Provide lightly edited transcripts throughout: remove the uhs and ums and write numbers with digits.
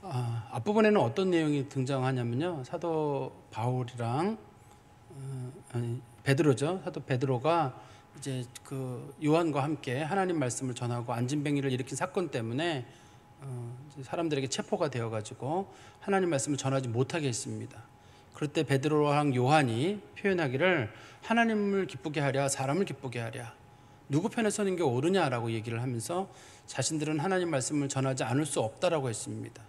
앞부분에는 어떤 내용이 등장하냐면요. 사도 바울이랑 베드로죠. 사도 베드로가 이제 그 요한과 함께 하나님 말씀을 전하고 안진뱅이를 일으킨 사건 때문에 사람들에게 체포가 되어가지고 하나님 말씀을 전하지 못하게 했습니다. 그럴 때 베드로랑 요한이 표현하기를 하나님을 기쁘게 하랴 사람을 기쁘게 하랴 누구 편에 서는 게 옳으냐라고 얘기를 하면서 자신들은 하나님 말씀을 전하지 않을 수 없다라고 했습니다.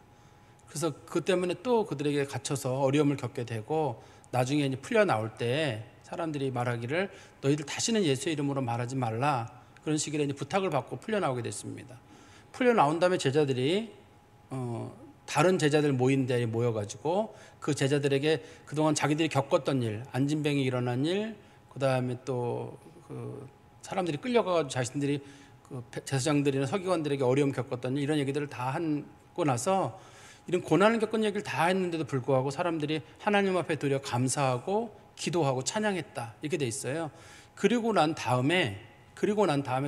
그래서 그 때문에 또 그들에게 갇혀서 어려움을 겪게 되고 나중에 이제 풀려 나올 때 사람들이 말하기를 너희들 다시는 예수의 이름으로 말하지 말라 그런 식으로 이제 부탁을 받고 풀려 나오게 됐습니다. 풀려 나온 다음에 제자들이 다른 제자들 모인 데에 모여가지고 그 제자들에게 그동안 자기들이 겪었던 일, 안진뱅이 일어난 일, 그 다음에 또 그 사람들이 끌려가가지고 자신들이 그 제사장들이나 서기관들에게 어려움 겪었던 일, 이런 얘기들을 다 하고 나서 이런 고난을 겪은 얘기를 다 했는데도 불구하고 사람들이 하나님 앞에 드려 감사하고 기도하고 찬양했다 이렇게 돼 있어요. 그리고 난 다음에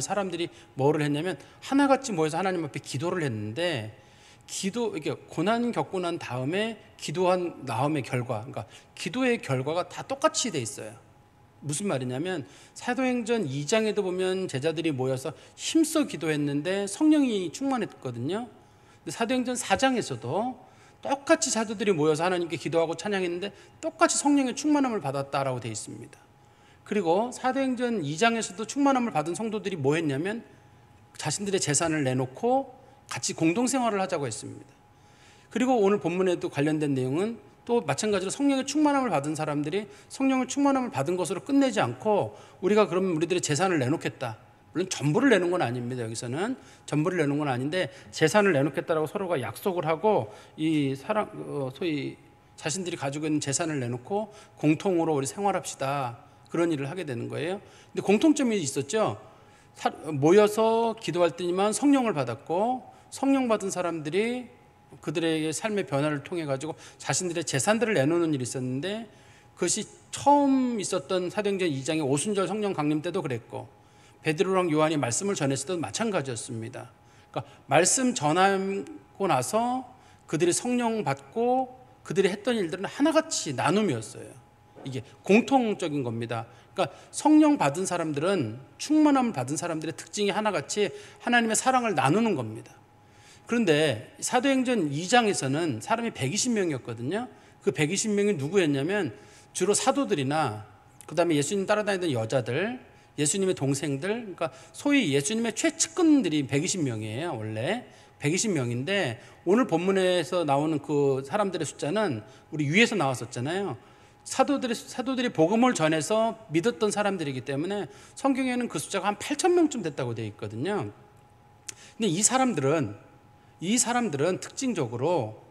사람들이 뭐를 했냐면 하나같이 모여서 하나님 앞에 기도를 했는데 이게 고난 겪고 난 다음에 기도한 다음의 결과, 그러니까 기도의 결과가 다 똑같이 돼 있어요. 무슨 말이냐면 사도행전 2장에도 보면 제자들이 모여서 힘써 기도했는데 성령이 충만했거든요. 근데 사도행전 4장에서도 똑같이 사도들이 모여서 하나님께 기도하고 찬양했는데 똑같이 성령의 충만함을 받았다라고 되어 있습니다. 그리고 사도행전 2장에서도 충만함을 받은 성도들이 뭐 했냐면 자신들의 재산을 내놓고 같이 공동생활을 하자고 했습니다. 그리고 오늘 본문에도 관련된 내용은 또 마찬가지로 성령의 충만함을 받은 사람들이 성령의 충만함을 받은 것으로 끝내지 않고 우리가 그러면 우리들의 재산을 내놓겠다. 물론 전부를 내는 건 아닙니다. 여기서는 전부를 내는 건 아닌데 재산을 내놓겠다라고 서로가 약속을 하고 소위 자신들이 가지고 있는 재산을 내놓고 공통으로 우리 생활합시다. 그런 일을 하게 되는 거예요. 근데 공통점이 있었죠. 모여서 기도할 때니만 성령을 받았고 성령 받은 사람들이 그들의 삶의 변화를 통해 가지고 자신들의 재산들을 내놓는 일이 있었는데 그것이 처음 있었던 사도행전 2장의 오순절 성령 강림 때도 그랬고 베드로랑 요한이 말씀을 전했을 때도 마찬가지였습니다. 그러니까 말씀 전하고 나서 그들이 성령 받고 그들이 했던 일들은 하나같이 나눔이었어요. 이게 공통적인 겁니다. 그러니까 성령 받은 사람들은 충만함을 받은 사람들의 특징이 하나같이 하나님의 사랑을 나누는 겁니다. 그런데 사도행전 2장에서는 사람이 120명이었거든요. 그 120명이 누구였냐면 주로 사도들이나 그 다음에 예수님 따라다니던 여자들, 예수님의 동생들, 그러니까 소위 예수님의 최측근들이 120명이에요. 원래 120명인데 오늘 본문에서 나오는 그 사람들의 숫자는 우리 위에서 나왔었잖아요. 사도들이 복음을 전해서 믿었던 사람들이기 때문에 성경에는 그 숫자가 한 8,000명쯤 됐다고 되어 있거든요. 근데 이 사람들은 특징적으로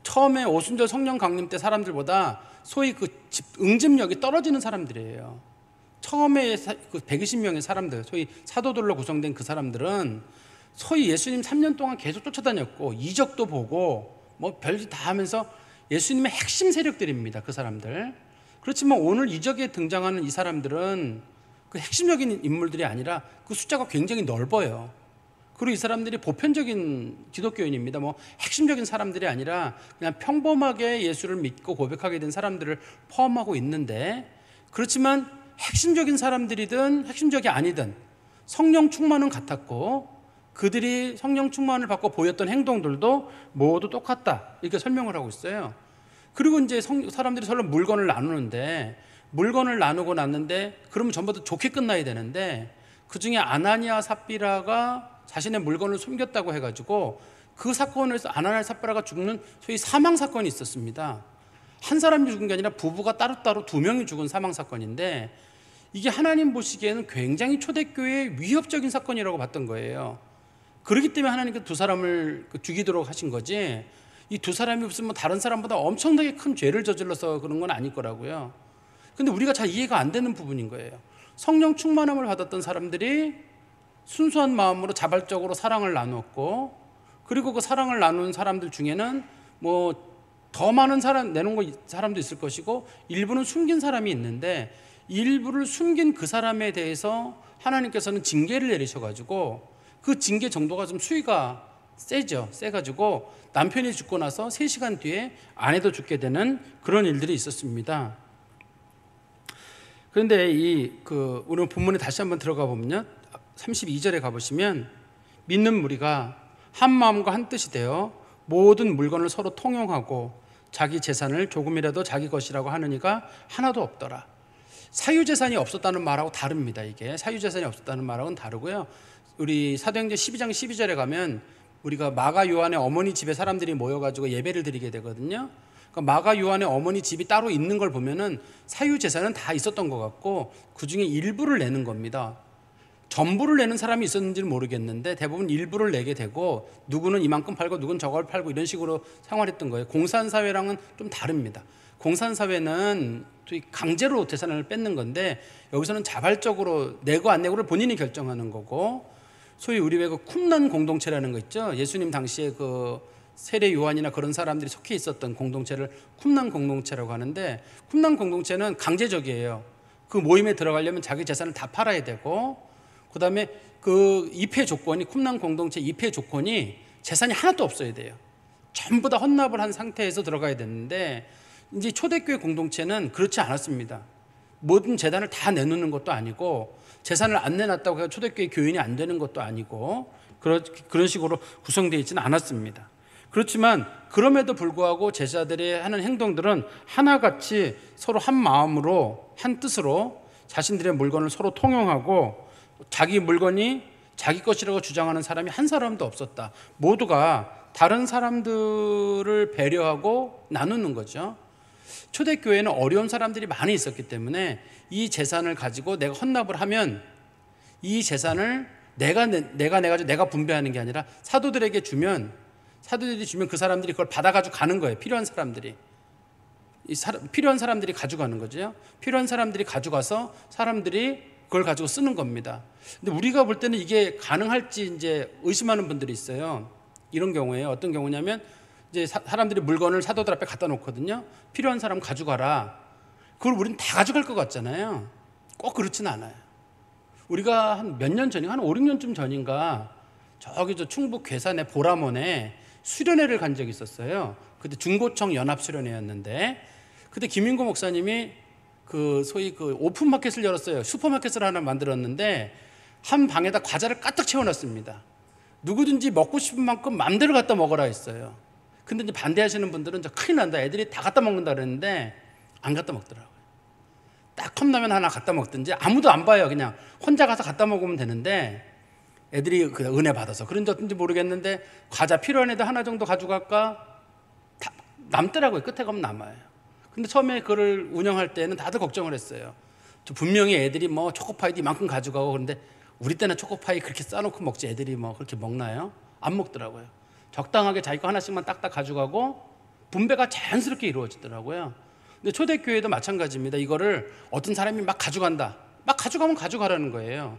처음에 오순절 성령 강림 때 사람들보다 소위 그 응집력이 떨어지는 사람들이에요. 처음에 그 120명의 사람들, 소위 사도들로 구성된 그 사람들은 소위 예수님 3년 동안 계속 쫓아다녔고 이적도 보고 뭐 별짓 다 하면서 예수님의 핵심 세력들입니다. 그 사람들. 그렇지만 오늘 이적에 등장하는 이 사람들은 그 핵심적인 인물들이 아니라 그 숫자가 굉장히 넓어요. 그리고 이 사람들이 보편적인 기독교인입니다. 뭐 핵심적인 사람들이 아니라 그냥 평범하게 예수를 믿고 고백하게 된 사람들을 포함하고 있는데 그렇지만 핵심적인 사람들이든 핵심적이 아니든 성령 충만은 같았고 그들이 성령 충만을 받고 보였던 행동들도 모두 똑같다 이렇게 설명을 하고 있어요. 그리고 이제 사람들이 서로 물건을 나누는데 물건을 나누고 났는데 그러면 전부 다 좋게 끝나야 되는데 그 중에 아나니아 삽비라가 자신의 물건을 숨겼다고 해가지고 그 사건에서 아나니아 삽비라가 죽는 소위 사망 사건이 있었습니다. 한 사람이 죽은 게 아니라 부부가 따로따로 2명이 죽은 사망 사건인데 이게 하나님 보시기에는 굉장히 초대교회의 위협적인 사건이라고 봤던 거예요. 그렇기 때문에 하나님께서 두 사람을 죽이도록 하신 거지 이 두 사람이 무슨 뭐 다른 사람보다 엄청나게 큰 죄를 저질러서 그런 건 아닐 거라고요. 근데 우리가 잘 이해가 안 되는 부분인 거예요. 성령 충만함을 받았던 사람들이 순수한 마음으로 자발적으로 사랑을 나누었고 그리고 그 사랑을 나눈 사람들 중에는 뭐 더 많은 사람 내놓은 사람도 있을 것이고 일부는 숨긴 사람이 있는데 일부를 숨긴 그 사람에 대해서 하나님께서는 징계를 내리셔가지고 그 징계 정도가 좀 수위가 세죠. 세가지고 남편이 죽고 나서 3시간 뒤에 아내도 죽게 되는 그런 일들이 있었습니다. 그런데 오늘 본문에 다시 한번 들어가 보면요, 32절에 가보시면 믿는 무리가 한 마음과 한 뜻이 되어 모든 물건을 서로 통용하고 자기 재산을 조금이라도 자기 것이라고 하는 이가 하나도 없더라. 사유재산이 없었다는 말하고 다릅니다. 이게 사유재산이 없었다는 말하고는 다르고요. 우리 사도행전 12장 12절에 가면 우리가 마가 요한의 어머니 집에 사람들이 모여가지고 예배를 드리게 되거든요. 그러니까 마가 요한의 어머니 집이 따로 있는 걸 보면은 사유재산은 다 있었던 것 같고 그 중에 일부를 내는 겁니다. 전부를 내는 사람이 있었는지는 모르겠는데 대부분 일부를 내게 되고 누구는 이만큼 팔고 누구는 저걸 팔고 이런 식으로 생활했던 거예요. 공산사회랑은 좀 다릅니다. 공산사회는 강제로 재산을 뺏는 건데 여기서는 자발적으로 내고 안 내고를 본인이 결정하는 거고, 소위 우리 왜 그 쿰난 공동체라는 거 있죠. 예수님 당시에 그 세례 요한이나 그런 사람들이 속해 있었던 공동체를 쿰난 공동체라고 하는데, 쿰난 공동체는 강제적이에요. 그 모임에 들어가려면 자기 재산을 다 팔아야 되고, 그 다음에 그 입회 조건이, 쿰난 공동체 입회 조건이 재산이 하나도 없어야 돼요. 전부 다 헌납을 한 상태에서 들어가야 되는데, 이제 초대교회 공동체는 그렇지 않았습니다. 모든 재단을 다 내놓는 것도 아니고 재산을 안 내놨다고 해서 초대교회 교인이 안 되는 것도 아니고 그런 식으로 구성되어 있지는 않았습니다. 그렇지만 그럼에도 불구하고 제자들이 하는 행동들은 하나같이 서로 한 마음으로 한 뜻으로 자신들의 물건을 서로 통용하고 자기 물건이 자기 것이라고 주장하는 사람이 한 사람도 없었다. 모두가 다른 사람들을 배려하고 나누는 거죠. 초대교회는 어려운 사람들이 많이 있었기 때문에 이 재산을 가지고 내가 헌납을 하면 이 재산을 내가 분배하는 게 아니라 사도들에게 주면, 사도들이 주면 그 사람들이 그걸 받아가지고 가는 거예요. 필요한 사람들이 가져가는 거죠. 필요한 사람들이 가져가서 사람들이 그걸 가지고 쓰는 겁니다. 근데 우리가 볼 때는 이게 가능할지 이제 의심하는 분들이 있어요. 이런 경우에요. 어떤 경우냐면 이제 사람들이 물건을 사도들 앞에 갖다 놓거든요. 필요한 사람 가져가라. 그걸 우리는 다 가져갈 것 같잖아요. 꼭 그렇지는 않아요. 우리가 한 몇 년 전인가, 한 5, 6년쯤 전인가 저기 충북 괴산의 보람원에 수련회를 간 적이 있었어요. 그때 중고청 연합 수련회였는데, 그때 김인구 목사님이 그 소위 그 오픈마켓을 열었어요. 슈퍼마켓을 하나 만들었는데 한 방에다 과자를 가득 채워놨습니다. 누구든지 먹고 싶은 만큼 마음대로 갖다 먹어라 했어요. 근데 이제 반대하시는 분들은 큰일 난다, 애들이 다 갖다 먹는다 그랬는데 안 갖다 먹더라고요. 딱 컵라면 하나 갖다 먹든지, 아무도 안 봐요. 그냥 혼자 가서 갖다 먹으면 되는데 애들이 그 은혜 받아서 그런지 어떤지 모르겠는데 과자 필요한 애들 하나 정도 가져갈까 다 남더라고요. 끝에 가면 남아요. 근데 처음에 그걸 운영할 때는 다들 걱정을 했어요. 분명히 애들이 뭐 초코파이도 이만큼 가져가고, 그런데 우리 때는 초코파이 그렇게 싸놓고 먹지 애들이 뭐 그렇게 먹나요? 안 먹더라고요. 적당하게 자기 거 하나씩만 딱딱 가져가고 분배가 자연스럽게 이루어지더라고요. 근데 초대교회도 마찬가지입니다. 이거를 어떤 사람이 막 가져간다. 막 가져가면 가져가라는 거예요.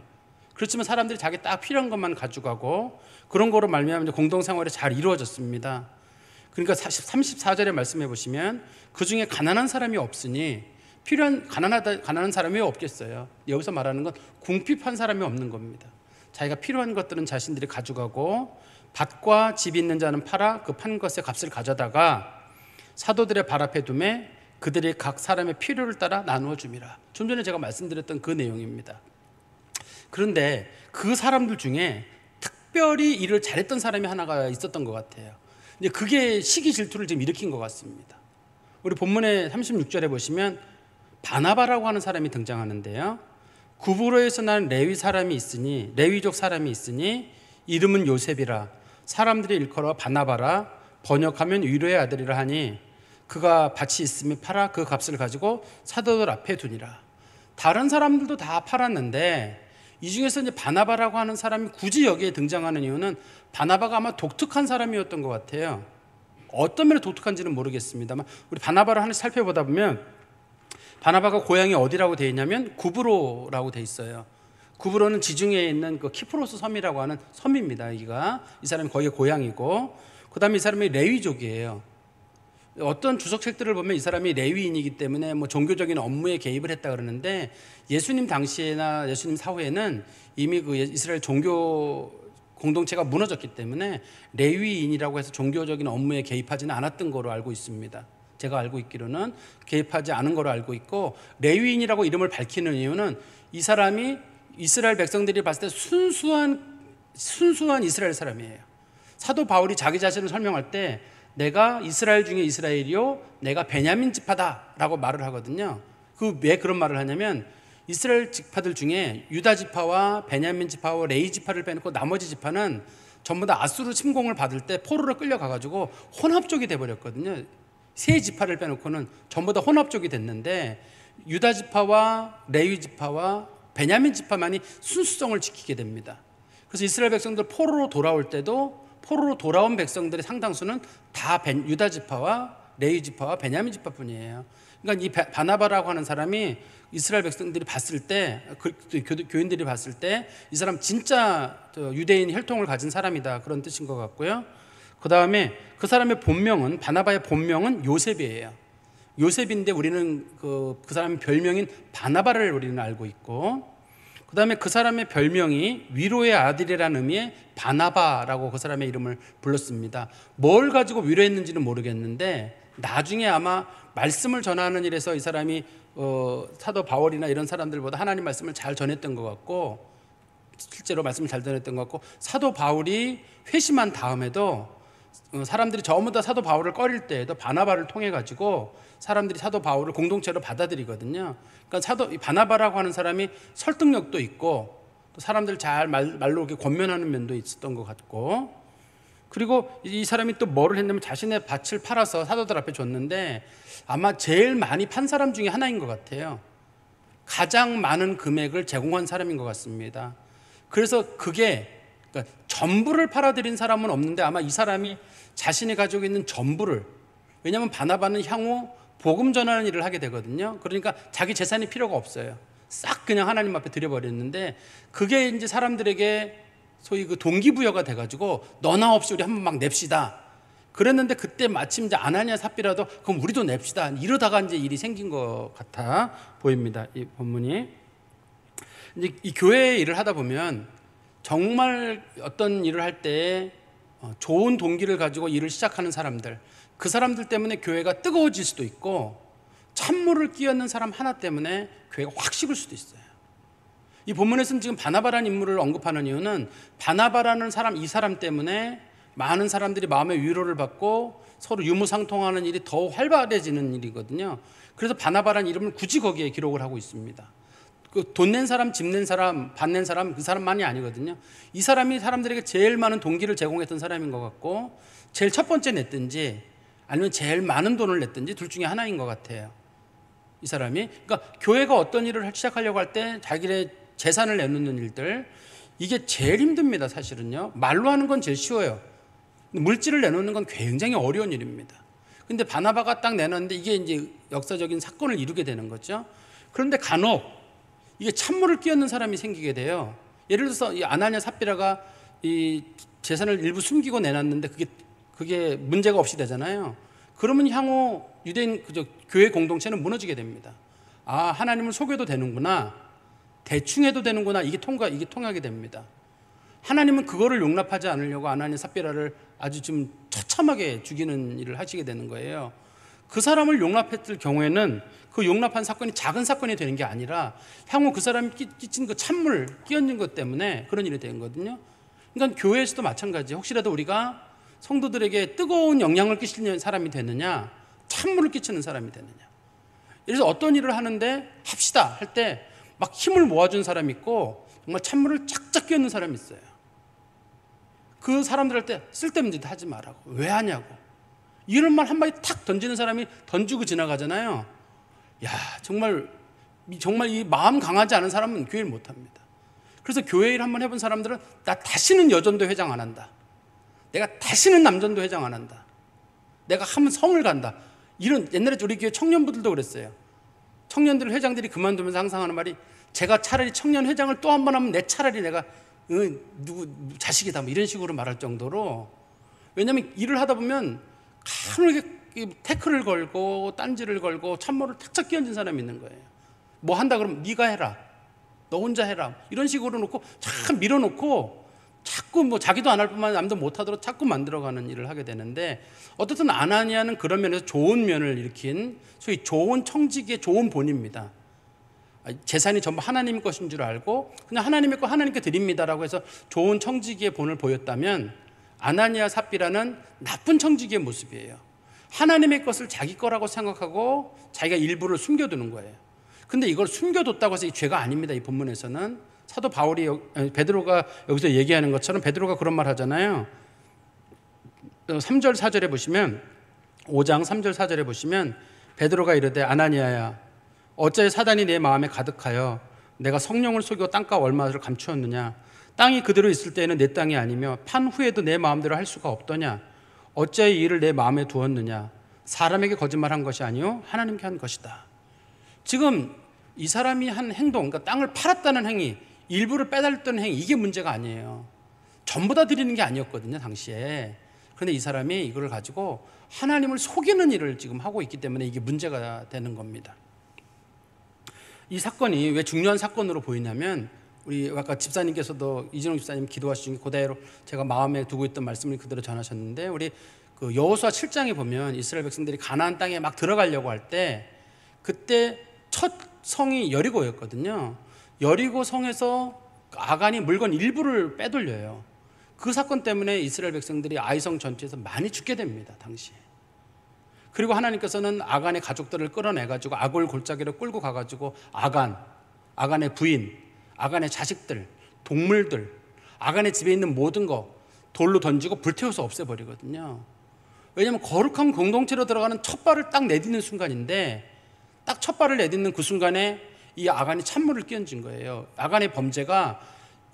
그렇지만 사람들이 자기 딱 필요한 것만 가져가고 그런 거로 말미암아 공동생활이 잘 이루어졌습니다. 그러니까 34절에 말씀해 보시면 그 중에 가난한 사람이 없으니 가난한 사람이 왜 없겠어요? 여기서 말하는 건 궁핍한 사람이 없는 겁니다. 자기가 필요한 것들은 자신들이 가져가고 밭과 집이 있는 자는 팔아 그 판 것의 값을 가져다가 사도들의 발 앞에 두매 그들이 각 사람의 필요를 따라 나누어 줍니다. 좀 전에 제가 말씀드렸던 그 내용입니다. 그런데 그 사람들 중에 특별히 일을 잘했던 사람이 하나가 있었던 것 같아요. 이제 그게 시기 질투를 지금 일으킨 것 같습니다. 우리 본문의 36절에 보시면 바나바라고 하는 사람이 등장하는데요. 구브로에서 난 레위족 사람이 있으니 이름은 요셉이라 사람들이 일컬어 바나바라 번역하면 위로의 아들이라 하니 그가 밭이 있음에 팔아 그 값을 가지고 사도들 앞에 두니라. 다른 사람들도 다 팔았는데 이 중에서 이제 바나바라고 하는 사람이 굳이 여기에 등장하는 이유는 바나바가 아마 독특한 사람이었던 것 같아요. 어떤 면에 독특한지는 모르겠습니다만 우리 바나바를 하나씩 살펴보다 보면 바나바가 고향이 어디라고 되어 있냐면 구브로라고 되어 있어요. 구브로는 지중해에 있는 그 키프로스 섬이라고 하는 섬입니다. 이 사람이 거기가 고향이고, 그 다음에 이 사람이 레위족이에요. 어떤 주석책들을 보면 이 사람이 레위인이기 때문에 뭐 종교적인 업무에 개입을 했다 그러는데 예수님 당시에나 예수님 사후에는 이미 그 이스라엘 종교 공동체가 무너졌기 때문에 레위인이라고 해서 종교적인 업무에 개입하지는 않았던 거로 알고 있습니다. 제가 알고 있기로는 개입하지 않은 거로 알고 있고, 레위인이라고 이름을 밝히는 이유는 이 사람이 이스라엘 백성들이 봤을 때 순수한 이스라엘 사람이에요. 사도 바울이 자기 자신을 설명할 때 내가 이스라엘 중에 이스라엘이요 내가 베냐민 지파다라고 말을 하거든요. 왜 그런 말을 하냐면 이스라엘 지파들 중에 유다 지파와 베냐민 지파와 레위 지파를 빼놓고 나머지 지파는 전부 다 아수르 침공을 받을 때 포로로 끌려가가지고 혼합족이 돼버렸거든요. 세 지파를 빼놓고는 전부 다 혼합족이 됐는데 유다 지파와 레위 지파와 베냐민 지파만이 순수성을 지키게 됩니다. 그래서 이스라엘 백성들 포로로 돌아올 때도 포로로 돌아온 백성들의 상당수는 다 유다 지파와 레위 지파와 베냐민 지파뿐이에요. 그러니까 이 바나바라고 하는 사람이 이스라엘 백성들이 봤을 때, 교인들이 봤을 때 이 사람 진짜 유대인 혈통을 가진 사람이다, 그런 뜻인 것 같고요. 그 다음에 그 사람의 본명은, 바나바의 본명은 요셉이에요. 요셉인데 우리는 그 사람의 별명인 바나바를 우리는 알고 있고, 그 다음에 그 사람의 별명이 위로의 아들이라는 의미의 바나바라고 그 사람의 이름을 불렀습니다. 뭘 가지고 위로했는지는 모르겠는데 나중에 아마 말씀을 전하는 일에서 이 사람이 사도 바울이나 이런 사람들보다 하나님 말씀을 잘 전했던 것 같고, 실제로 말씀을 잘 전했던 것 같고, 사도 바울이 회심한 다음에도 사람들이 전부 다 사도 바울을 꺼릴 때에도 바나바를 통해 가지고 사람들이 사도 바울을 공동체로 받아들이거든요. 그러니까 바나바라고 하는 사람이 설득력도 있고 또 사람들 잘 말로 이렇게 권면하는 면도 있었던 것 같고, 그리고 이 사람이 또 뭐를 했냐면 자신의 밭을 팔아서 사도들 앞에 줬는데 아마 제일 많이 판 사람 중에 하나인 것 같아요. 가장 많은 금액을 제공한 사람인 것 같습니다. 그래서 그게 그러니까 전부를 팔아들인 사람은 없는데 아마 이 사람이 자신이 가지고 있는 전부를, 왜냐하면 바나바는 향후 복음 전하는 일을 하게 되거든요. 그러니까 자기 재산이 필요가 없어요. 싹 그냥 하나님 앞에 드려버렸는데 그게 이제 사람들에게 소위 그 동기부여가 돼가지고 너나 없이 우리 한번 막 냅시다. 그랬는데 그때 마침 이제 아나니아 삽비라도 그럼 우리도 냅시다. 이러다가 이제 일이 생긴 것 같아 보입니다. 이 본문이. 이제 이 교회 일을 하다 보면 정말 어떤 일을 할 때 좋은 동기를 가지고 일을 시작하는 사람들, 그 사람들 때문에 교회가 뜨거워질 수도 있고 찬물을 끼얹는 사람 하나 때문에 교회가 확 식을 수도 있어요. 이 본문에서는 지금 바나바라는 인물을 언급하는 이유는 바나바라는 사람, 이 사람 때문에 많은 사람들이 마음의 위로를 받고 서로 유무상통하는 일이 더 활발해지는 일이거든요. 그래서 바나바라는 이름을 굳이 거기에 기록을 하고 있습니다. 그 돈 낸 사람, 집 낸 사람, 밭 낸 사람, 그 사람만이 아니거든요. 이 사람이 사람들에게 제일 많은 동기를 제공했던 사람인 것 같고 제일 첫 번째 냈든지 아니면 제일 많은 돈을 냈든지 둘 중에 하나인 것 같아요. 이 사람이. 그러니까 교회가 어떤 일을 시작하려고 할 때 자기의 재산을 내놓는 일들, 이게 제일 힘듭니다. 사실은요. 말로 하는 건 제일 쉬워요. 물질을 내놓는 건 굉장히 어려운 일입니다. 근데 바나바가 딱 내놨는데 이게 이제 역사적인 사건을 이루게 되는 거죠. 그런데 간혹 이게 찬물을 끼얹는 사람이 생기게 돼요. 예를 들어서 이 아나니아 삽비라가 이 재산을 일부 숨기고 내놨는데 그게 문제가 없이 되잖아요. 그러면 향후 유대인 교회 공동체는 무너지게 됩니다. 아, 하나님을 속여도 되는구나, 대충 해도 되는구나, 이게 통하게 됩니다. 하나님은 그거를 용납하지 않으려고 아나니아 삽비라를 아주 좀 처참하게 죽이는 일을 하시게 되는 거예요. 그 사람을 용납했을 경우에는 그 용납한 사건이 작은 사건이 되는 게 아니라 향후 그 사람이 끼친 그 찬물 끼얹는 것 때문에 그런 일이 된 거거든요. 그러니까 교회에서도 마찬가지예요. 혹시라도 우리가 성도들에게 뜨거운 영향을 끼치는 사람이 되느냐, 찬물을 끼치는 사람이 되느냐. 그래서 어떤 일을 하는데 합시다 할 때 막 힘을 모아준 사람이 있고 정말 찬물을 쫙쫙 끼얹는 사람이 있어요. 그 사람들한테 쓸데없는 짓 하지 말라고. 왜 하냐고. 이런 말 한마디 탁 던지는 사람이 던지고 지나가잖아요. 야, 정말 이 마음 강하지 않은 사람은 교회를 못합니다. 그래서 교회 일 한번 해본 사람들은 나 다시는 여전도 회장 안 한다. 내가 다시는 남전도 회장 안 한다. 내가 한번 성을 간다. 이런, 옛날에 우리 교회 청년부들도 그랬어요. 청년들 회장들이 그만두면서 항상 하는 말이, 제가 차라리 청년 회장을 또 한 번 하면 내 차라리 내가 누구 자식이다 뭐 이런 식으로 말할 정도로. 왜냐하면 일을 하다 보면 간혹 태클을 걸고 딴지를 걸고 찬물을 탁탁 끼얹은 사람이 있는 거예요. 뭐 한다 그러면 네가 해라, 너 혼자 해라, 이런 식으로 놓고 참 밀어놓고 자꾸 뭐 자기도 안 할 뿐만 아니라 남도 못 하도록 자꾸 만들어가는 일을 하게 되는데, 어떻든 아나니아는 그런 면에서 좋은 면을 일으킨 소위 좋은 청지기의 좋은 본입니다. 재산이 전부 하나님 것인 줄 알고 그냥 하나님의 거 하나님께 드립니다라고 해서 좋은 청지기의 본을 보였다면, 아나니아 삽비라는 나쁜 청지기의 모습이에요. 하나님의 것을 자기 거라고 생각하고 자기가 일부를 숨겨두는 거예요. 근데 이걸 숨겨뒀다고 해서 이 죄가 아닙니다. 이 본문에서는 사도 바울이 베드로가 여기서 얘기하는 것처럼 베드로가 그런 말 하잖아요. 3절 4절에 보시면, 5장 3절 4절에 보시면 베드로가 이르되 아나니아야 어찌 사단이 내 마음에 가득하여 내가 성령을 속이고 땅과 얼마를 감추었느냐. 땅이 그대로 있을 때에는 내 땅이 아니며 판 후에도 내 마음대로 할 수가 없더냐. 어찌 이 일을 내 마음에 두었느냐. 사람에게 거짓말한 것이 아니요 하나님께 한 것이다. 지금 이 사람이 한 행동, 그러니까 땅을 팔았다는 행위, 일부를 빼달렸다는 행위, 이게 문제가 아니에요. 전부 다 드리는 게 아니었거든요, 당시에. 그런데 이 사람이 이걸 가지고 하나님을 속이는 일을 지금 하고 있기 때문에 이게 문제가 되는 겁니다. 이 사건이 왜 중요한 사건으로 보이냐면, 우리 아까 집사님께서도, 이진홍 집사님 기도하신 게 그대로 제가 마음에 두고 있던 말씀을 그대로 전하셨는데, 우리 그 여호수아 7장에 보면 이스라엘 백성들이 가나안 땅에 막 들어가려고 할 때, 그때 첫 성이 여리고였거든요. 여리고 성에서 아간이 물건 일부를 빼돌려요. 그 사건 때문에 이스라엘 백성들이 아이성 전투에서 많이 죽게 됩니다, 당시에. 그리고 하나님께서는 아간의 가족들을 끌어내가지고 아골 골짜기로 끌고 가가지고 아간의 부인, 아간의 자식들, 동물들, 아간의 집에 있는 모든 거 돌로 던지고 불태워서 없애버리거든요. 왜냐하면 거룩한 공동체로 들어가는 첫 발을 딱 내딛는 순간인데, 딱 첫 발을 내딛는 그 순간에 이 아간이 찬물을 끼얹은 거예요. 아간의 범죄가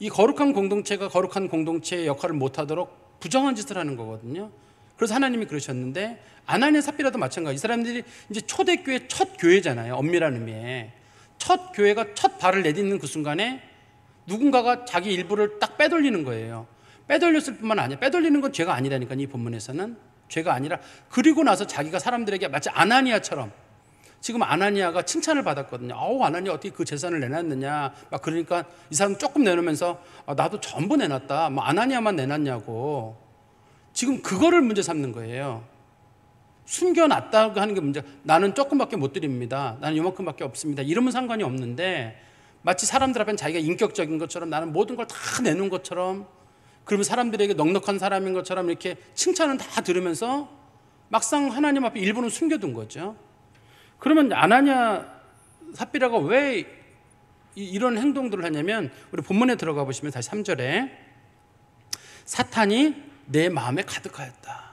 이 거룩한 공동체가 거룩한 공동체의 역할을 못하도록 부정한 짓을 하는 거거든요. 그래서 하나님이 그러셨는데, 아나니아 삽비라도 마찬가지. 이 사람들이 이제 초대교회 첫 교회잖아요. 엄밀한 의미에 첫 교회가 첫 발을 내딛는 그 순간에 누군가가 자기 일부를 딱 빼돌리는 거예요. 빼돌렸을 뿐만 아니라, 빼돌리는 건 죄가 아니라니까, 이 본문에서는 죄가 아니라, 그리고 나서 자기가 사람들에게 마치 아나니아처럼, 지금 아나니아가 칭찬을 받았거든요. 아나니아 어떻게 그 재산을 내놨느냐. 막 그러니까 이 사람 조금 내놓으면서 나도 전부 내놨다. 뭐 아나니아만 내놨냐고. 지금 그거를 문제 삼는 거예요. 숨겨놨다고 하는 게 문제. 나는 조금밖에 못 드립니다. 나는 이만큼밖에 없습니다. 이러면 상관이 없는데, 마치 사람들 앞엔 자기가 인격적인 것처럼, 나는 모든 걸 다 내놓은 것처럼, 그러면 사람들에게 넉넉한 사람인 것처럼 이렇게 칭찬은 다 들으면서 막상 하나님 앞에 일부는 숨겨둔 거죠. 그러면 아나니아 삽비라가 왜 이런 행동들을 하냐면, 우리 본문에 들어가 보시면 다시 3절에 사탄이 내 마음에 가득하였다.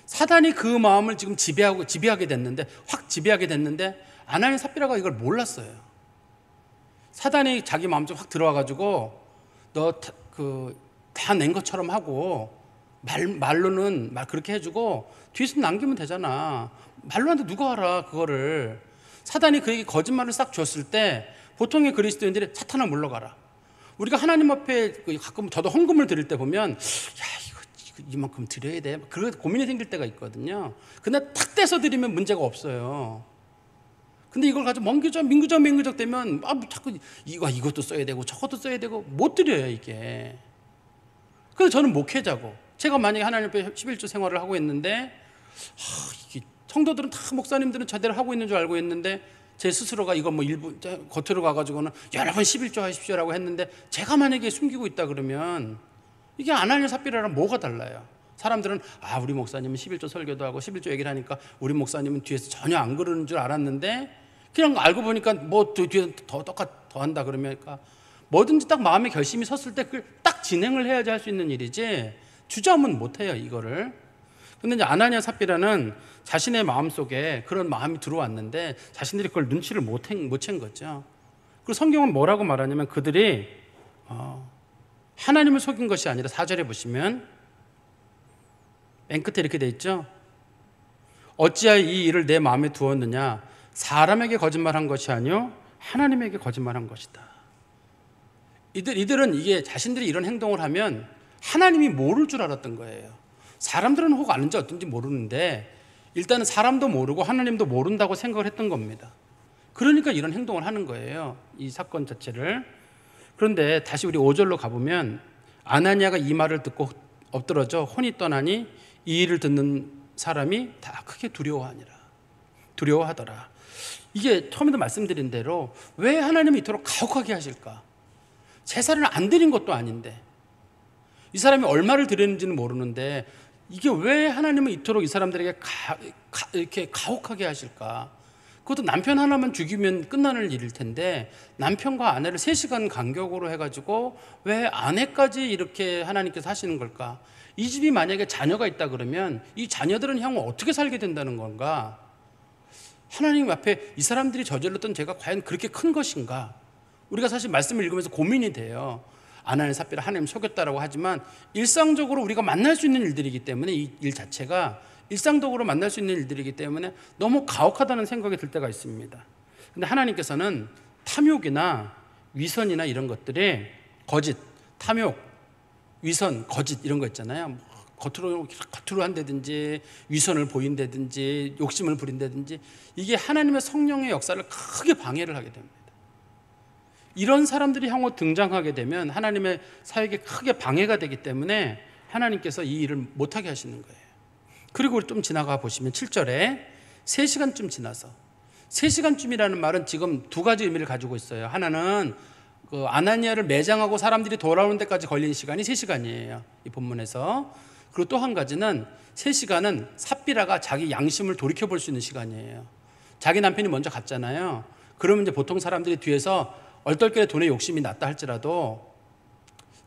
사단이 그 마음을 지금 지배하게 됐는데, 확 지배하게 됐는데, 아나니아 삽비라가 이걸 몰랐어요. 사단이 자기 마음속에 확 들어와가지고 너 다 낸 것처럼 하고, 말로는 그렇게 해주고 뒤에서 남기면 되잖아. 말로 하는데 누가 알아 그거를. 사단이 그에게 거짓말을 싹 줬을 때 보통의 그리스도인들이 사탄아 물러가라. 우리가 하나님 앞에 가끔 저도 헌금을 드릴 때 보면, 이거 이만큼 드려야 돼, 그런 고민이 생길 때가 있거든요. 근데 탁 떼서 드리면 문제가 없어요. 근데 이걸 가지고 민구적 되면 자꾸 이것도 써야 되고 저것도 써야 되고 못 드려요, 이게. 그래서 저는 목회자고, 제가 만약에 하나님 앞에 11조 생활을 하고 있는데, 이게 성도들은 다, 목사님들은 제대로 하고 있는 줄 알고 있는데, 제 스스로가 이거 뭐 일부 겉으로 가가지고는 여러분 11조 하십시오라고 했는데, 제가 만약에 숨기고 있다 그러면 이게 아나니아 삽비라랑 뭐가 달라요? 사람들은 우리 목사님은 11조 설교도 하고 11조 얘기를 하니까 우리 목사님은 뒤에서 전혀 안 그러는 줄 알았는데, 그냥 알고 보니까 뭐 뒤에서 더 한다 그러니까, 뭐든지 딱 마음의 결심이 섰을 때 그걸 딱 진행을 해야지 할 수 있는 일이지, 주저하면 못해요, 이거를. 근데 이제 아나니아 삽비라는 자신의 마음속에 그런 마음이 들어왔는데 자신들이 그걸 눈치를 못 챈 거죠. 그리고 성경은 뭐라고 말하냐면, 그들이 하나님을 속인 것이 아니라, 4절에 보시면 맨 끝에 이렇게 돼 있죠. 어찌하여 이 일을 내 마음에 두었느냐. 사람에게 거짓말한 것이 아니요 하나님에게 거짓말한 것이다. 이들은 이게 자신들이 이런 행동을 하면 하나님이 모를 줄 알았던 거예요. 사람들은 혹 아는지 어떤지 모르는데, 일단은 사람도 모르고 하나님도 모른다고 생각을 했던 겁니다. 그러니까 이런 행동을 하는 거예요, 이 사건 자체를. 그런데 다시 우리 5절로 가보면, 아나니아가 이 말을 듣고 엎드러져 혼이 떠나니 이 일을 듣는 사람이 다 크게 두려워하더라. 이게 처음에도 말씀드린 대로 왜 하나님이 이토록 가혹하게 하실까? 제사를 안 드린 것도 아닌데, 이 사람이 얼마를 드렸는지는 모르는데 이게 왜 하나님은 이토록 이 사람들에게 이렇게 가혹하게 하실까? 그것도 남편 하나만 죽이면 끝나는 일일 텐데 남편과 아내를 3시간 간격으로 해가지고 왜 아내까지 이렇게 하나님께서 하시는 걸까? 이 집이 만약에 자녀가 있다 그러면 이 자녀들은 향후 어떻게 살게 된다는 건가? 하나님 앞에 이 사람들이 저질렀던 죄가 과연 그렇게 큰 것인가? 우리가 사실 말씀을 읽으면서 고민이 돼요. 아나니아 삽비라 하나님 속였다라고 하지만 일상적으로 우리가 만날 수 있는 일들이기 때문에 이 일 자체가 일상적으로 만날 수 있는 일들이기 때문에 너무 가혹하다는 생각이 들 때가 있습니다. 그런데 하나님께서는 탐욕이나 위선이나 이런 것들이 거짓, 탐욕, 위선, 거짓 이런 거 있잖아요. 겉으로 한다든지 위선을 보인다든지 욕심을 부린다든지 이게 하나님의 성령의 역사를 크게 방해를 하게 됩니다. 이런 사람들이 향후 등장하게 되면 하나님의 사역에 크게 방해가 되기 때문에 하나님께서 이 일을 못하게 하시는 거예요. 그리고 좀 지나가 보시면 7절에 3시간쯤 지나서, 3시간쯤이라는 말은 지금 2가지 의미를 가지고 있어요. 하나는 그 아나니아를 매장하고 사람들이 돌아오는 데까지 걸린 시간이 3시간이에요. 이 본문에서. 그리고 또 한 가지는 3시간은 삽비라가 자기 양심을 돌이켜볼 수 있는 시간이에요. 자기 남편이 먼저 갔잖아요. 그러면 이제 보통 사람들이 뒤에서 얼떨결에 돈에 욕심이 났다 할지라도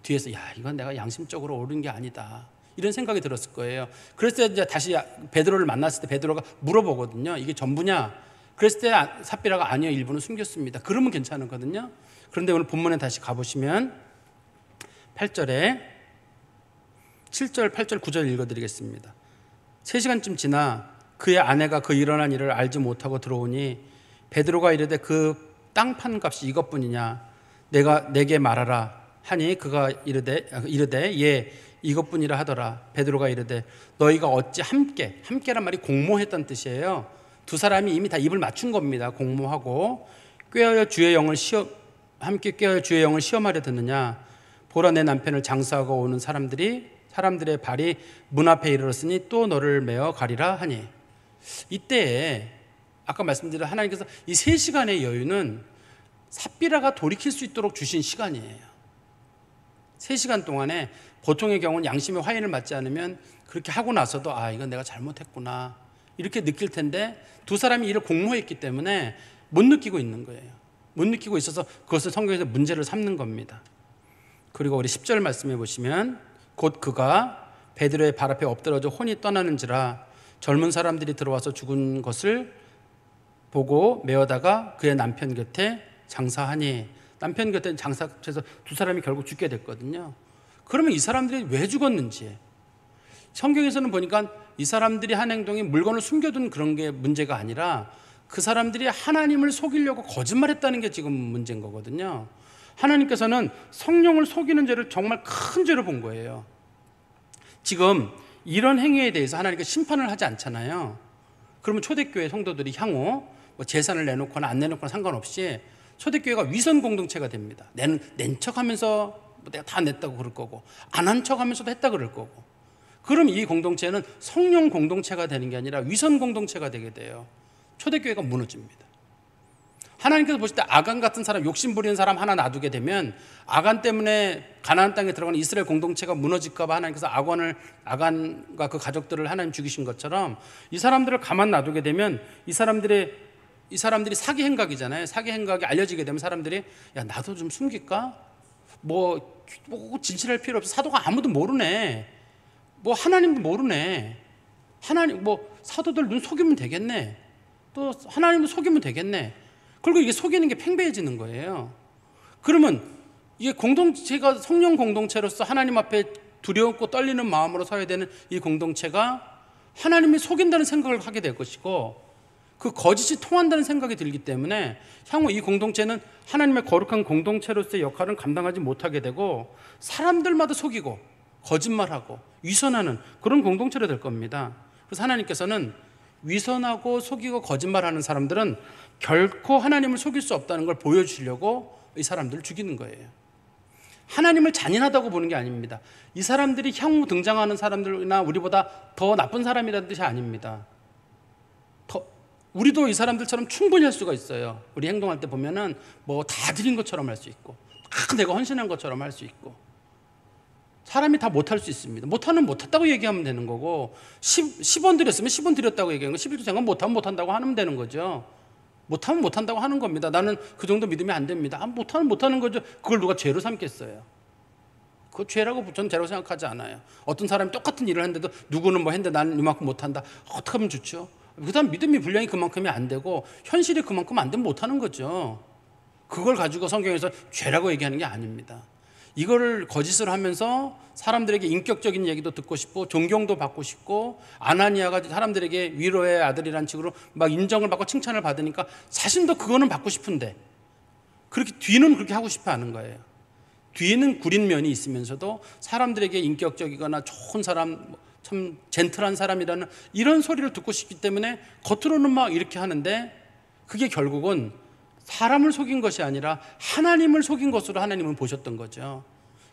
뒤에서 야, 이건 내가 양심적으로 옳은 게 아니다, 이런 생각이 들었을 거예요. 그랬을 때 이제 다시 베드로를 만났을 때 베드로가 물어보거든요. 이게 전부냐? 그랬을 때 삽비라가 아니요, 일부는 숨겼습니다. 그러면 괜찮거든요. 그런데 오늘 본문에 다시 가보시면 8절에 7절, 8절, 9절 읽어드리겠습니다. 3시간쯤 지나 그의 아내가 그 일어난 일을 알지 못하고 들어오니 베드로가 이르되 그 땅판 값이 이것뿐이냐? 내게 말하라 하니 그가 이르되 예, 이것뿐이라 하더라. 베드로가 이르되 너희가 어찌 함께란 말이 공모했던 뜻이에요. 두 사람이 이미 다 입을 맞춘 겁니다. 공모하고 함께 꾀하여 주의 영을 시험하려 듣느냐? 보라, 내 남편을 장사하고 오는 사람들의 발이 문 앞에 이르렀으니 또 너를 메어 가리라 하니. 이때에 아까 말씀드린 하나님께서 이 3시간의 여유는 삽비라가 돌이킬 수 있도록 주신 시간이에요. 3시간 동안에 보통의 경우는 양심의 화인을 맞지 않으면 그렇게 하고 나서도 이건 내가 잘못했구나 이렇게 느낄 텐데 두 사람이 이를 공모했기 때문에 못 느끼고 있는 거예요. 못 느끼고 있어서 그것을 성경에서 문제를 삼는 겁니다. 그리고 우리 10절 말씀해 보시면 곧 그가 베드로의 발 앞에 엎드러져 혼이 떠나는지라 젊은 사람들이 들어와서 죽은 것을 보고 메어다가 그의 남편 곁에 장사하니. 남편 곁에 장사해서 두 사람이 결국 죽게 됐거든요. 그러면 이 사람들이 왜 죽었는지 성경에서는 보니까 이 사람들이 한 행동이 물건을 숨겨둔 그런 게 문제가 아니라 그 사람들이 하나님을 속이려고 거짓말했다는 게 지금 문제인 거거든요. 하나님께서는 성령을 속이는 죄를 정말 큰 죄로 본 거예요. 지금 이런 행위에 대해서 하나님께서 심판을 하지 않잖아요. 그러면 초대교회 성도들이 향후 재산을 내놓거나 안 내놓거나 상관없이 초대교회가 위선 공동체가 됩니다. 낸 척하면서 내가 다 냈다고 그럴 거고 안 한 척하면서도 했다 그럴 거고. 그럼 이 공동체는 성령 공동체가 되는 게 아니라 위선 공동체가 되게 돼요. 초대교회가 무너집니다. 하나님께서 보실 때 아간 같은 사람, 욕심 부리는 사람 하나 놔두게 되면 아간 때문에 가나안 땅에 들어가는 이스라엘 공동체가 무너질까 봐 하나님께서 아간과 그 가족들을 하나님 죽이신 것처럼 이 사람들을 가만 놔두게 되면 이 사람들이 사기 행각이잖아요. 사기 행각이 알려지게 되면 사람들이 야, 나도 좀 숨길까? 뭐 진실할 필요 없어. 사도가 아무도 모르네. 하나님도 모르네. 사도들 눈 속이면 되겠네. 또 하나님도 속이면 되겠네. 그리고 이게 속이는 게 팽배해지는 거예요. 그러면 이게 공동체가 성령 공동체로서 하나님 앞에 두려웠고 떨리는 마음으로 서야 되는 이 공동체가 하나님이 속인다는 생각을 하게 될 것이고 그 거짓이 통한다는 생각이 들기 때문에 향후 이 공동체는 하나님의 거룩한 공동체로서의 역할은 감당하지 못하게 되고 사람들마다 속이고 거짓말하고 위선하는 그런 공동체로 될 겁니다. 그래서 하나님께서는 위선하고 속이고 거짓말하는 사람들은 결코 하나님을 속일 수 없다는 걸 보여주려고 이 사람들을 죽이는 거예요. 하나님을 잔인하다고 보는 게 아닙니다. 이 사람들이 향후 등장하는 사람들이나 우리보다 더 나쁜 사람이라는 뜻이 아닙니다. 우리도 이 사람들처럼 충분히 할 수가 있어요. 우리 행동할 때 보면은 뭐 다 드린 것처럼 할 수 있고, 다 내가 헌신한 것처럼 할 수 있고, 사람이 다 못할 수 있습니다. 못하면 못했다고 얘기하면 되는 거고, 10원 드렸으면 10원 드렸다고 얘기하는 거, 11조 생각 못하면 못한다고 하면 되는 거죠. 못하면 못한다고 하는 겁니다. 나는 그 정도 믿으면 안 됩니다. 못하면 못하는 거죠. 그걸 누가 죄로 삼겠어요? 그거 죄라고 저는 죄라고 생각하지 않아요. 어떤 사람이 똑같은 일을 했는데도 누구는 뭐 했는데 나는 이만큼 못한다. 어떻게 하면 좋죠? 그 사람 믿음이 분량이 그만큼이 안 되고 현실이 그만큼 안 되면 못하는 거죠. 그걸 가지고 성경에서 죄라고 얘기하는 게 아닙니다. 이거를 거짓을 하면서 사람들에게 인격적인 얘기도 듣고 싶고 존경도 받고 싶고, 아나니아가 사람들에게 위로의 아들이라는 식으로 막 인정을 받고 칭찬을 받으니까 자신도 그거는 받고 싶은데 그렇게 뒤는 그렇게 하고 싶어 하는 거예요. 뒤에는 구린 면이 있으면서도 사람들에게 인격적이거나 좋은 사람, 참 젠틀한 사람이라는 이런 소리를 듣고 싶기 때문에 겉으로는 막 이렇게 하는데, 그게 결국은 사람을 속인 것이 아니라 하나님을 속인 것으로 하나님은 보셨던 거죠.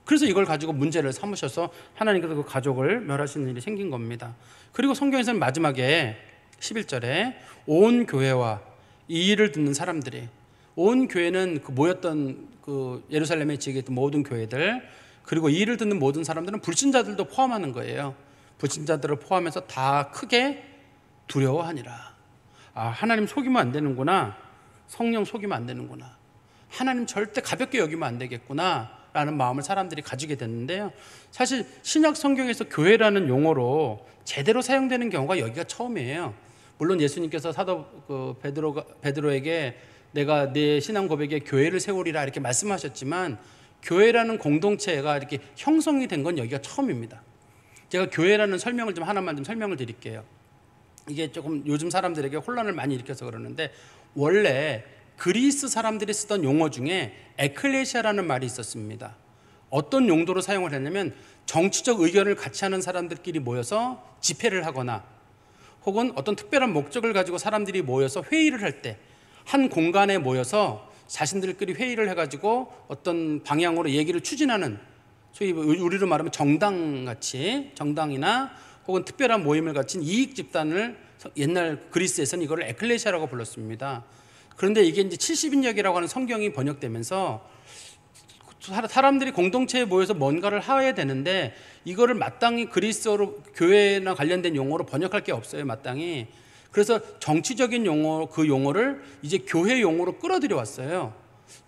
그래서 이걸 가지고 문제를 삼으셔서 하나님께서 그 가족을 멸하시는 일이 생긴 겁니다. 그리고 성경에서는 마지막에 11절에 온 교회와 이 일을 듣는 사람들이, 온 교회는 그 모였던 그 예루살렘에 지역에 있던 모든 교회들, 그리고 이 일을 듣는 모든 사람들은 불신자들도 포함하는 거예요. 불신자들을 포함해서 다 크게 두려워하니라. 아, 하나님 속이면 안 되는구나. 성령 속이면 안 되는구나. 하나님 절대 가볍게 여기면 안 되겠구나 라는 마음을 사람들이 가지게 됐는데요. 사실 신약 성경에서 교회라는 용어로 제대로 사용되는 경우가 여기가 처음이에요. 물론 예수님께서 사도 베드로에게 내가 내 신앙 고백에 교회를 세우리라 이렇게 말씀하셨지만, 교회라는 공동체가 이렇게 형성이 된 건 여기가 처음입니다. 제가 교회라는 설명을 하나만 설명을 드릴게요. 이게 조금 요즘 사람들에게 혼란을 많이 일으켜서 그러는데, 원래 그리스 사람들이 쓰던 용어 중에 에클레시아라는 말이 있었습니다. 어떤 용도로 사용을 했냐면, 정치적 의견을 같이 하는 사람들끼리 모여서 집회를 하거나, 혹은 어떤 특별한 목적을 가지고 사람들이 모여서 회의를 할 때 한 공간에 모여서 자신들끼리 회의를 해가지고 어떤 방향으로 얘기를 추진하는, 소위 우리로 말하면 정당같이, 정당이나 혹은 특별한 모임을 갖춘 이익 집단을 옛날 그리스에서는 이걸 에클레시아라고 불렀습니다. 그런데 이게 이제 70인역이라고 하는 성경이 번역되면서 사람들이 공동체에 모여서 뭔가를 해야 되는데, 이거를 마땅히 그리스어로 교회나 관련된 용어로 번역할 게 없어요, 마땅히. 그래서 정치적인 용어, 그 용어를 이제 교회 용어로 끌어들여 왔어요.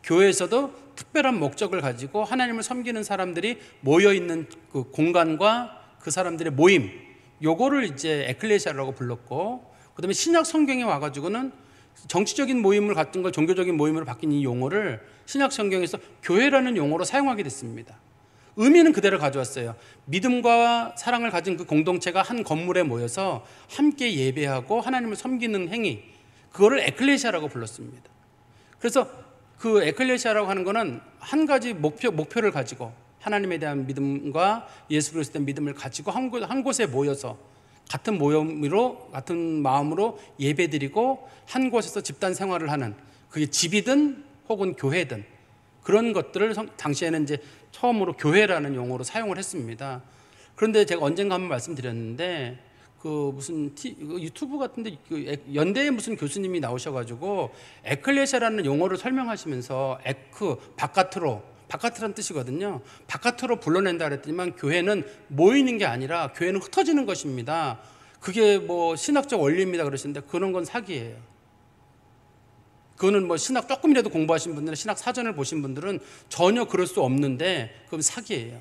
교회에서도 특별한 목적을 가지고 하나님을 섬기는 사람들이 모여있는 그 공간과 그 사람들의 모임, 요거를 이제 에클레시아라고 불렀고, 그 다음에 신약 성경에 와가지고는 정치적인 모임을 같은 걸 종교적인 모임으로 바뀐 이 용어를 신약 성경에서 교회라는 용어로 사용하게 됐습니다. 의미는 그대로 가져왔어요. 믿음과 사랑을 가진 그 공동체가 한 건물에 모여서 함께 예배하고 하나님을 섬기는 행위, 그거를 에클레시아라고 불렀습니다. 그래서 그 에클레시아라고 하는 거는 한 가지 목표를 가지고, 하나님에 대한 믿음과 예수 그리스도에 대한 믿음을 가지고 한 곳에 모여서 같은 모임으로, 같은 마음으로 예배드리고 한 곳에서 집단 생활을 하는, 그게 집이든 혹은 교회든 그런 것들을 당시에는 이제 처음으로 교회라는 용어로 사용을 했습니다. 그런데 제가 언젠가 한번 말씀드렸는데, 그 무슨 유튜브 같은데 그 연대에 무슨 교수님이 나오셔가지고 에클레시아라는 용어를 설명하시면서 바깥으로라는 뜻이거든요. 바깥으로 불러낸다 그랬더니만, 교회는 모이는 게 아니라 교회는 흩어지는 것입니다. 그게 뭐 신학적 원리입니다 그러시는데, 그런 건 사기예요. 그거는 뭐 신학 조금이라도 공부하신 분들은, 신학 사전을 보신 분들은 전혀 그럴 수 없는데, 그건 사기예요.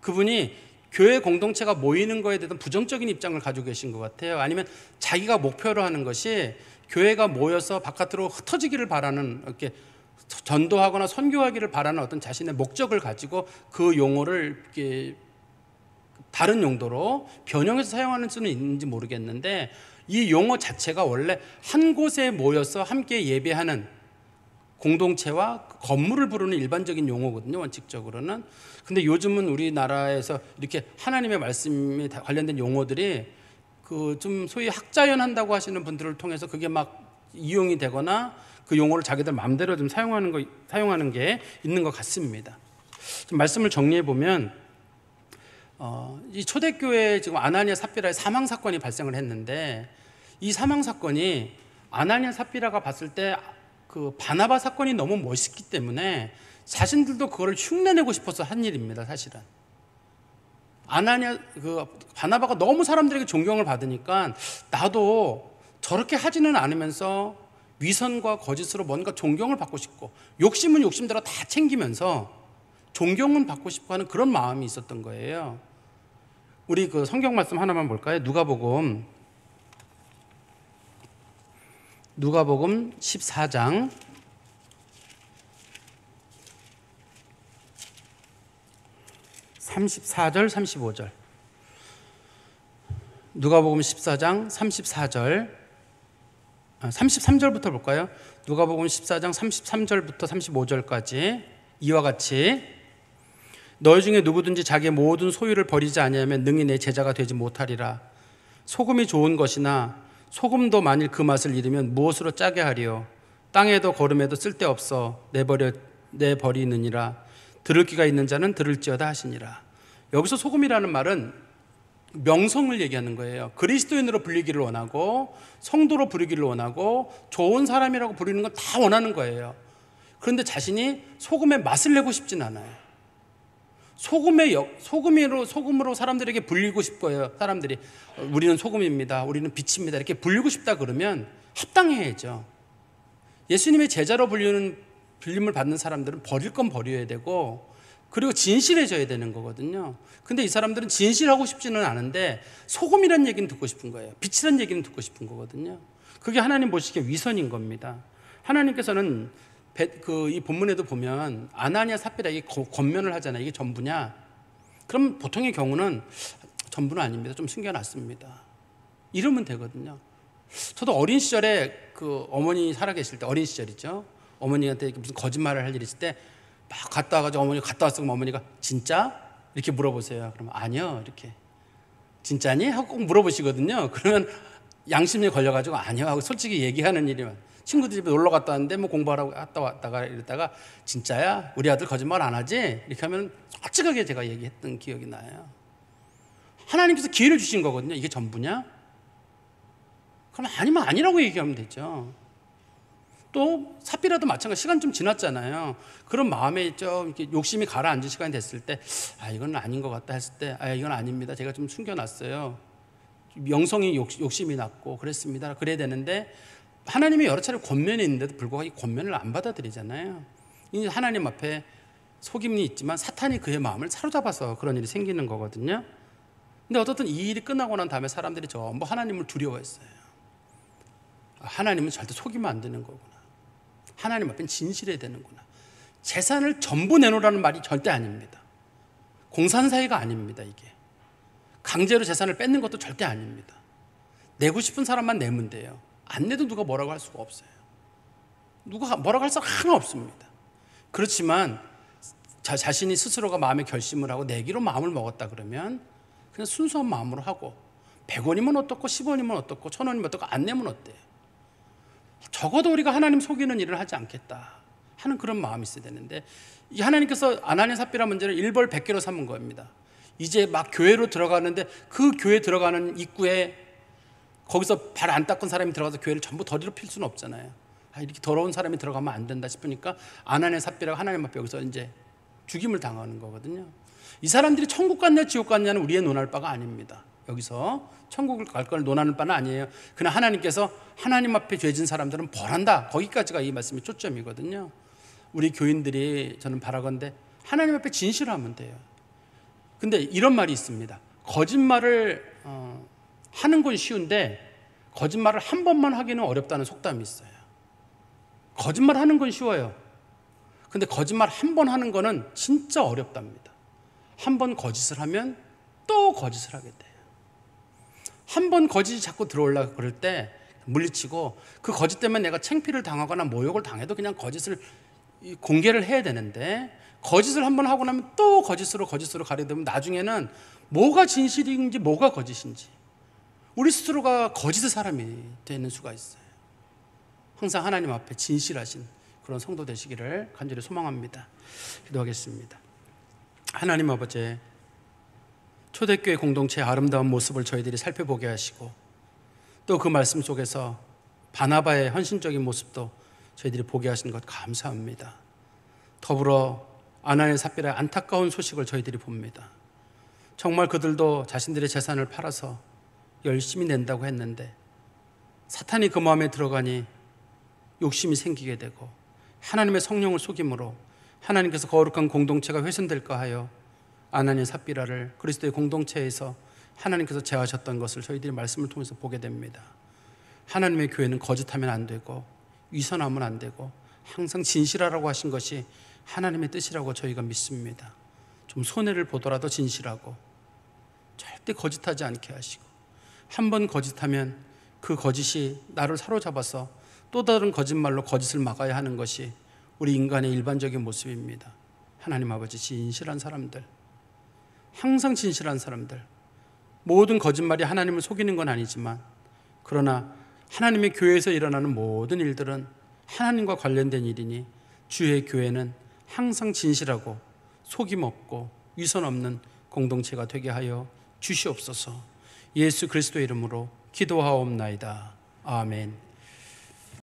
그분이 교회 공동체가 모이는 거에 대한 부정적인 입장을 가지고 계신 것 같아요. 아니면 자기가 목표로 하는 것이 교회가 모여서 바깥으로 흩어지기를 바라는, 이렇게 전도하거나 선교하기를 바라는 어떤 자신의 목적을 가지고 그 용어를 이렇게 다른 용도로 변형해서 사용하는 수는 있는지 모르겠는데, 이 용어 자체가 원래 한 곳에 모여서 함께 예배하는 공동체와 건물을 부르는 일반적인 용어거든요, 원칙적으로는. 근데 요즘은 우리나라에서 이렇게 하나님의 말씀에 관련된 용어들이 그 좀 소위 학자연 한다고 하시는 분들을 통해서 그게 막 이용이 되거나 그 용어를 자기들 마음대로 좀 사용하는 게 있는 것 같습니다. 좀 말씀을 정리해 보면 이 초대교회에 지금 아나니아 삽비라의 사망 사건이 발생을 했는데, 이 사망 사건이 아나니아 삽비라가 봤을 때 그 바나바 사건이 너무 멋있기 때문에 자신들도 그거를 흉내내고 싶어서 한 일입니다. 사실은 바나바가 너무 사람들에게 존경을 받으니까 나도 저렇게 하지는 않으면서 위선과 거짓으로 뭔가 존경을 받고 싶고, 욕심은 욕심대로 다 챙기면서 존경은 받고 싶고 하는 그런 마음이 있었던 거예요. 우리 그 성경 말씀 하나만 볼까요? 누가복음 14장 34절 35절. 누가복음 14장 34절 33절부터 볼까요? 누가복음 14장 33절부터 35절까지. 이와 같이 너희 중에 누구든지 자기의 모든 소유를 버리지 아니하면 능히 내 제자가 되지 못하리라. 소금이 좋은 것이나 소금도 만일 그 맛을 잃으면 무엇으로 짜게 하리요? 땅에도 거름에도 쓸데없어 내버리느니라. 들을 귀가 있는 자는 들을지어다 하시니라. 여기서 소금이라는 말은 명성을 얘기하는 거예요. 그리스도인으로 불리기를 원하고, 성도로 부르기를 원하고, 좋은 사람이라고 부르는 건 다 원하는 거예요. 그런데 자신이 소금의 맛을 내고 싶진 않아요. 소금으로 사람들에게 불리고 싶어요. 사람들이 우리는 소금입니다, 우리는 빛입니다, 이렇게 불리고 싶다 그러면 합당해야죠. 예수님의 제자로 불림을 받는 사람들은 버릴 건 버려야 되고, 그리고 진실해져야 되는 거거든요. 근데 이 사람들은 진실하고 싶지는 않은데 소금이라는 얘기는 듣고 싶은 거예요. 빛이라는 얘기는 듣고 싶은 거거든요. 그게 하나님 보시기에 위선인 겁니다. 하나님께서는 이 본문에도 보면 아나니아 삽비라에게 권면을 하잖아요. 이게 전부냐? 그럼 보통의 경우는 전부는 아닙니다, 좀 숨겨놨습니다, 이러면 되거든요. 저도 어린 시절에 그 어머니 살아계실 때, 어린 시절이죠, 어머니한테 무슨 거짓말을 할 일이 있을 때 막 갔다 와가지고 어머니가 갔다 왔으면 어머니가 진짜? 이렇게 물어보세요. 그러면 아니요, 이렇게. 진짜니? 하고 꼭 물어보시거든요. 그러면 양심에 걸려가지고 아니요 하고 솔직히 얘기하는 일이면, 친구들 집에 놀러 갔다 왔는데 뭐 공부하라고 갔다 왔다가 이랬다가 진짜야? 우리 아들 거짓말 안 하지? 이렇게 하면 솔직하게 제가 얘기했던 기억이 나요. 하나님께서 기회를 주신 거거든요. 이게 전부냐? 그럼 아니면 아니라고 얘기하면 되죠. 또 삽비라도 마찬가지, 시간 좀 지났잖아요. 그런 마음에 좀 이렇게 욕심이 가라앉은 시간이 됐을 때, 이건 아닌 것 같다 했을 때, 이건 아닙니다, 제가 좀 숨겨놨어요, 명성이 욕심이 났고 그랬습니다, 그래야 되는데, 하나님이 여러 차례 권면이 있는데도 불구하고 이 권면을 안 받아들이잖아요. 이 하나님 앞에 속임이 있지만 사탄이 그의 마음을 사로잡아서 그런 일이 생기는 거거든요. 근데 어떻든 이 일이 끝나고 난 다음에 사람들이 전부 하나님을 두려워했어요. 하나님은 절대 속이면 안 되는 거구나, 하나님 앞엔 진실해야 되는구나. 재산을 전부 내놓으라는 말이 절대 아닙니다. 공산사회가 아닙니다. 이게 강제로 재산을 뺏는 것도 절대 아닙니다. 내고 싶은 사람만 내면 돼요. 안 내도 누가 뭐라고 할 수가 없어요. 누가 뭐라고 할 사람 하나 없습니다. 그렇지만 자신이 스스로가 마음의 결심을 하고 내기로 마음을 먹었다 그러면 그냥 순수한 마음으로 하고, 100원이면 어떻고 10원이면 어떻고 1000원이면 어떻고 안 내면 어때요? 적어도 우리가 하나님 속이는 일을 하지 않겠다 하는 그런 마음이 있어야 되는데, 이 하나님께서 아나니아 삽비라 문제를 일벌백계로 삼은 겁니다. 이제 막 교회로 들어가는데 그 교회 들어가는 입구에 거기서 발 안 닦은 사람이 들어가서 교회를 전부 더럽힐 수는 없잖아요. 이렇게 더러운 사람이 들어가면 안 된다 싶으니까 아나니아 삽비라가 하나님 앞에 여기서 이제 죽임을 당하는 거거든요. 이 사람들이 천국 갔냐 지옥 갔냐는 우리의 논할 바가 아닙니다. 여기서 천국을 갈 걸 논하는 바는 아니에요. 그러나 하나님께서 하나님 앞에 죄진 사람들은 벌한다, 거기까지가 이 말씀의 초점이거든요. 우리 교인들이 저는 바라건대 하나님 앞에 진실하면 돼요. 근데 이런 말이 있습니다. 거짓말을 하는 건 쉬운데 거짓말을 한 번만 하기는 어렵다는 속담이 있어요. 거짓말 하는 건 쉬워요. 근데 거짓말 한 번 하는 거는 진짜 어렵답니다. 한 번 거짓을 하면 또 거짓을 하게 돼요. 한 번 거짓이 자꾸 들어오려고 그럴 때 물리치고, 그 거짓 때문에 내가 창피를 당하거나 모욕을 당해도 그냥 거짓을 공개를 해야 되는데, 거짓을 한 번 하고 나면 또 거짓으로 가게 되면 나중에는 뭐가 진실인지 뭐가 거짓인지 우리 스스로가 거짓의 사람이 되는 수가 있어요. 항상 하나님 앞에 진실하신 그런 성도 되시기를 간절히 소망합니다. 기도하겠습니다. 하나님 아버지, 초대교회 공동체의 아름다운 모습을 저희들이 살펴보게 하시고 또 그 말씀 속에서 바나바의 헌신적인 모습도 저희들이 보게 하시는 것 감사합니다. 더불어 아나니아 삽비라의 안타까운 소식을 저희들이 봅니다. 정말 그들도 자신들의 재산을 팔아서 열심히 낸다고 했는데 사탄이 그 마음에 들어가니 욕심이 생기게 되고 하나님의 성령을 속임으로 하나님께서 거룩한 공동체가 훼손될까 하여 아나니아 삽비라를 그리스도의 공동체에서 하나님께서 제하셨던 것을 저희들이 말씀을 통해서 보게 됩니다. 하나님의 교회는 거짓하면 안 되고 위선하면 안 되고 항상 진실하라고 하신 것이 하나님의 뜻이라고 저희가 믿습니다. 좀 손해를 보더라도 진실하고 절대 거짓하지 않게 하시고 한 번 거짓하면 그 거짓이 나를 사로잡아서 또 다른 거짓말로 거짓을 막아야 하는 것이 우리 인간의 일반적인 모습입니다. 하나님 아버지, 진실한 사람들, 항상 진실한 사람들, 모든 거짓말이 하나님을 속이는 건 아니지만 그러나 하나님의 교회에서 일어나는 모든 일들은 하나님과 관련된 일이니 주의 교회는 항상 진실하고 속임 없고 위선 없는 공동체가 되게 하여 주시옵소서. 예수 그리스도의 이름으로 기도하옵나이다. 아멘.